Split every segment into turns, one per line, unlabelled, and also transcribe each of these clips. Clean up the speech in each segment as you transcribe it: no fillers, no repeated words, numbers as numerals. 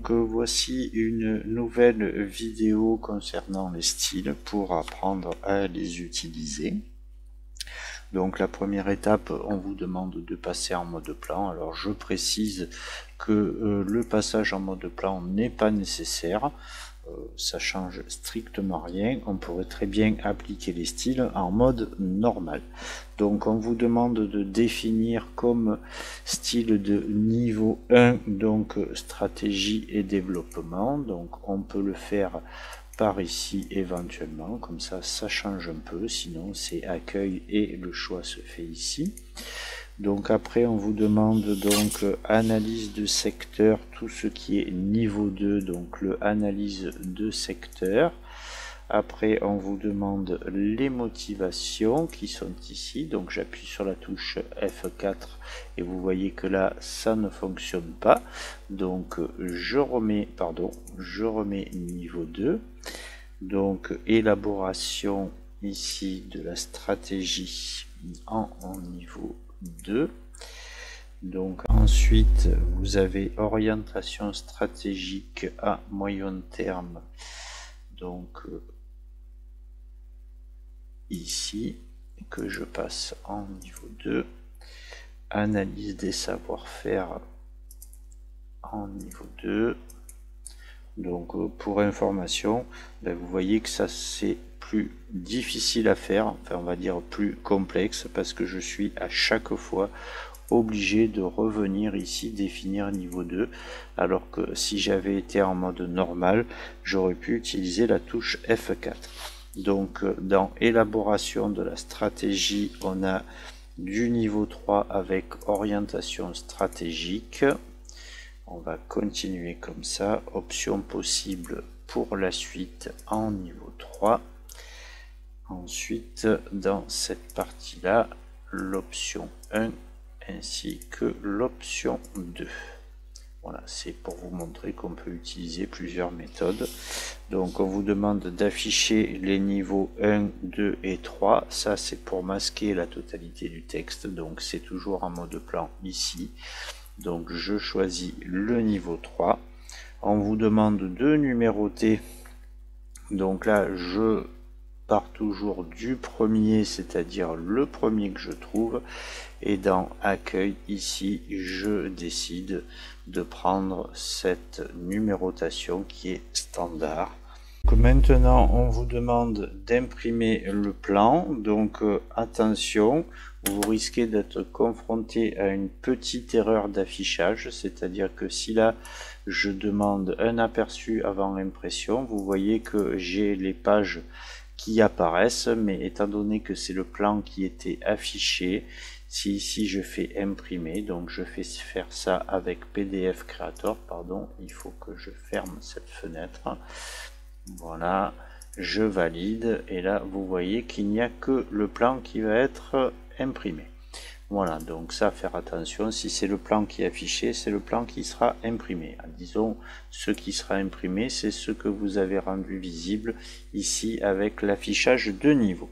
Donc voici une nouvelle vidéo concernant les styles pour apprendre à les utiliser. Donc la première étape, on vous demande de passer en mode plan. Alors je précise que le passage en mode plan n'est pas nécessaire. Ça change strictement rien. On pourrait très bien appliquer les styles en mode normal. Donc on vous demande de définir comme style de niveau 1, donc stratégie et développement. Donc on peut le faire par ici éventuellement, comme ça change un peu, sinon c'est accueil et le choix se fait ici. Donc après on vous demande donc analyse de secteur, tout ce qui est niveau 2, donc le analyse de secteur. Après on vous demande les motivations qui sont ici, donc j'appuie sur la touche F4 et vous voyez que là ça ne fonctionne pas, donc je remets niveau 2. Donc élaboration ici de la stratégie en niveau 2. Donc ensuite vous avez orientation stratégique à moyen terme, donc ici que je passe en niveau 2, analyse des savoir-faire en niveau 2. Donc pour information, vous voyez que ça c'est plus difficile à faire, enfin on va dire plus complexe, parce que je suis à chaque fois obligé de revenir ici définir niveau 2, alors que si j'avais été en mode normal, j'aurais pu utiliser la touche F4. Donc dans élaboration de la stratégie, on a du niveau 3 avec orientation stratégique. On va continuer comme ça, option possible pour la suite en niveau 3. Ensuite, dans cette partie-là, l'option 1 ainsi que l'option 2. Voilà, c'est pour vous montrer qu'on peut utiliser plusieurs méthodes. Donc on vous demande d'afficher les niveaux 1, 2 et 3. Ça c'est pour masquer la totalité du texte, donc c'est toujours en mode plan ici. Donc je choisis le niveau 3. On vous demande de numéroter. Donc là je pars toujours du premier, c'est-à-dire le premier que je trouve. Et dans accueil ici, je décide de prendre cette numérotation qui est standard. Donc maintenant, on vous demande d'imprimer le plan. Donc attention, vous risquez d'être confronté à une petite erreur d'affichage, c'est-à-dire que si là je demande un aperçu avant l'impression, vous voyez que j'ai les pages qui apparaissent, mais étant donné que c'est le plan qui était affiché, si ici je fais imprimer, donc je fais faire ça avec PDF Creator, pardon, il faut que je ferme cette fenêtre. Voilà, je valide et là vous voyez qu'il n'y a que le plan qui va être imprimé. Voilà, donc ça, faire attention, si c'est le plan qui est affiché, c'est le plan qui sera imprimé. Disons, ce qui sera imprimé, c'est ce que vous avez rendu visible ici avec l'affichage de niveau.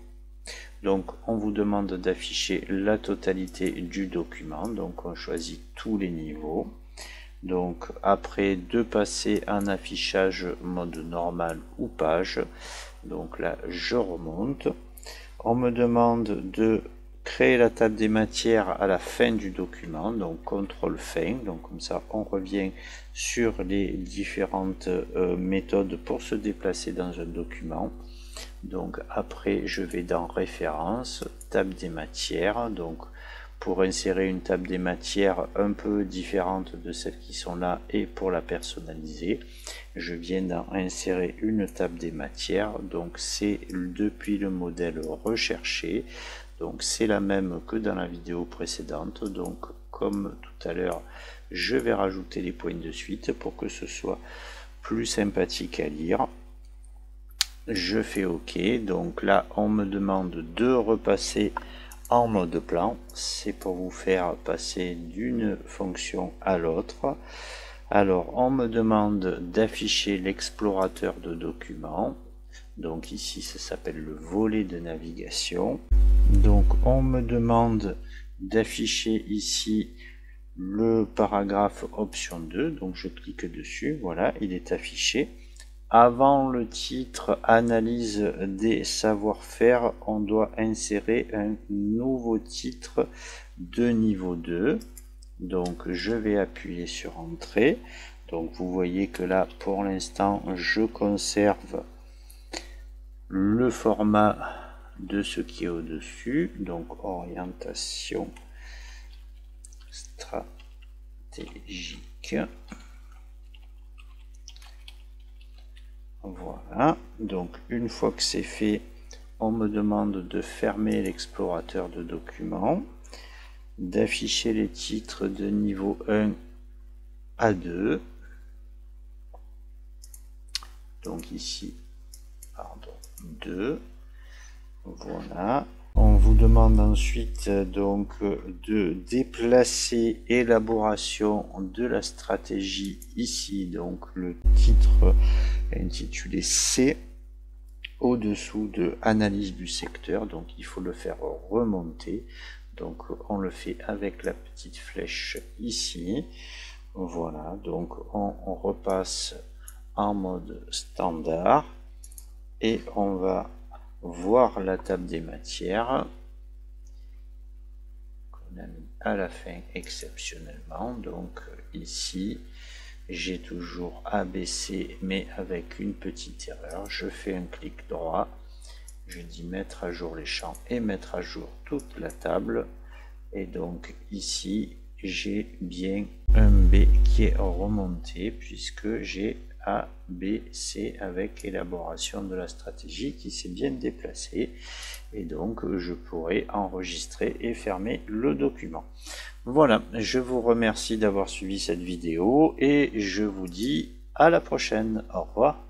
Donc on vous demande d'afficher la totalité du document, donc on choisit tous les niveaux. Donc après de passer en affichage mode normal ou page, donc là je remonte. On me demande de créer la table des matières à la fin du document, donc CTRL fin, donc comme ça on revient sur les différentes méthodes pour se déplacer dans un document. Donc après je vais dans référence, table des matières, donc pour insérer une table des matières un peu différente de celles qui sont là et pour la personnaliser, je viens d'en insérer une table des matières, donc c'est depuis le modèle recherché, donc c'est la même que dans la vidéo précédente, donc comme tout à l'heure je vais rajouter les points de suite pour que ce soit plus sympathique à lire. Je fais OK, donc là on me demande de repasser en mode plan, c'est pour vous faire passer d'une fonction à l'autre. Alors on me demande d'afficher l'explorateur de documents, donc ici ça s'appelle le volet de navigation. Donc on me demande d'afficher ici le paragraphe option 2, donc je clique dessus, voilà, il est affiché. Avant le titre analyse des savoir-faire, on doit insérer un nouveau titre de niveau 2. Donc je vais appuyer sur entrée. Donc vous voyez que là pour l'instant je conserve le format de ce qui est au-dessus. Donc orientation stratégique. Voilà, donc une fois que c'est fait, on me demande de fermer l'explorateur de documents, d'afficher les titres de niveau 1 à 2. Donc ici, pardon, 2. Voilà. On vous demande ensuite donc de déplacer élaboration de la stratégie ici, donc le titre intitulé C au-dessous de analyse du secteur, donc il faut le faire remonter, donc on le fait avec la petite flèche ici. Voilà, donc on repasse en mode standard et on va voir la table des matières qu'on a mis à la fin exceptionnellement. Donc ici j'ai toujours ABC mais avec une petite erreur. Je fais un clic droit, je dis mettre à jour les champs et mettre à jour toute la table, et donc ici j'ai bien un B qui est remonté puisque j'ai A, B, C avec élaboration de la stratégie qui s'est bien déplacé, et donc je pourrai enregistrer et fermer le document. Voilà, je vous remercie d'avoir suivi cette vidéo et je vous dis à la prochaine. Au revoir.